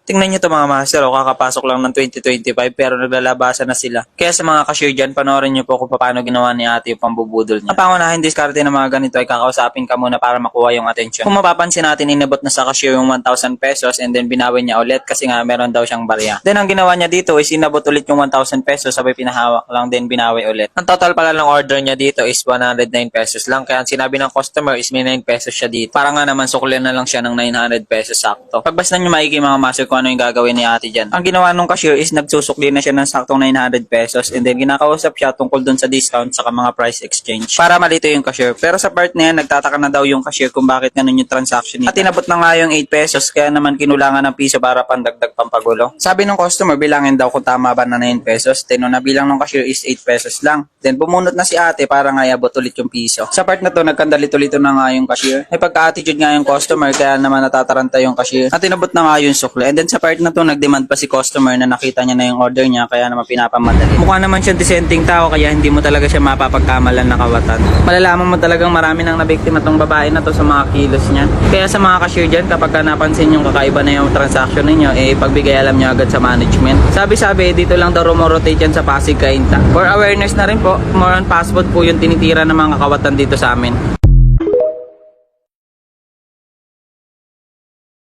Tingnan nyo to mga master, kakapasok lang ng 2025 pero naglalabasan na sila. Kaya sa mga cashier dyan, panoorin nyo po kung paano ginawa ni ate yung pambubudol niya. Ang pangunahin diskarte ng mga ganito ay kakausapin ka muna para makuha yung atensyon. Kung mapapansin natin, inabot na sa cashier yung 1,000 pesos and then binawi niya ulit kasi nga meron daw siyang barya. Then ang ginawa niya dito is inabot ulit yung 1,000 pesos sabay pinahawak lang then binawi ulit. Ang total pala ng order niya dito is 109 pesos lang. Kaya ang sinabi ng customer is may 9 pesos siya dito. Para nga naman sukli na lang siya ng 900 pesos sakto. Pagbastan nyo maigi mga master kung ano yung gagawin ni ate dyan. Ang ginawa nung cashier is nagsusukli na siya ng saktong 900 pesos and then ginakausap siya tungkol dun sa discount saka mga price exchange. Para malito yung cashier. Pero sa part na yan, nagtataka na daw yung cashier kung bakit ganun yung transaction niya. At inabot na nga yung 8 pesos kaya naman kinulangan ng piso para pandagdag pampagulo. Sabi ng customer, bilangin daw kung tama ba na 9 pesos. Then nung nabilang ng cashier is 8 pesos lang. Then bumunot na si ate para nga iabot ulit yung piso. Sa part na to, nagkandalito-lito na nga yung cashier. May pagka-attitude nga yung customer kaya naman natataranta yung cashier. At inabot na nga yung sukle. And then sa part na to, nagdemand pa si customer na nakita niya na yung order niya kaya naman pinapamadali. Mukha naman siyang disenteng tao kaya hindi mo talaga siya mapapagkamalan na kawatan. Malalaman mo talagang marami nang nabiktima tong babae na to sa mga kilos niya. Kaya sa mga cashier dyan, kapag napansin yung kakaiba na yung transaction ninyo, pagbigay alam nyo agad sa management. Sabi-sabi, dito lang daw rumorotate yan sa Pasig Cainta. For awareness na rin po, more on fast food po yung tinitira ng mga kawatan dito sa amin.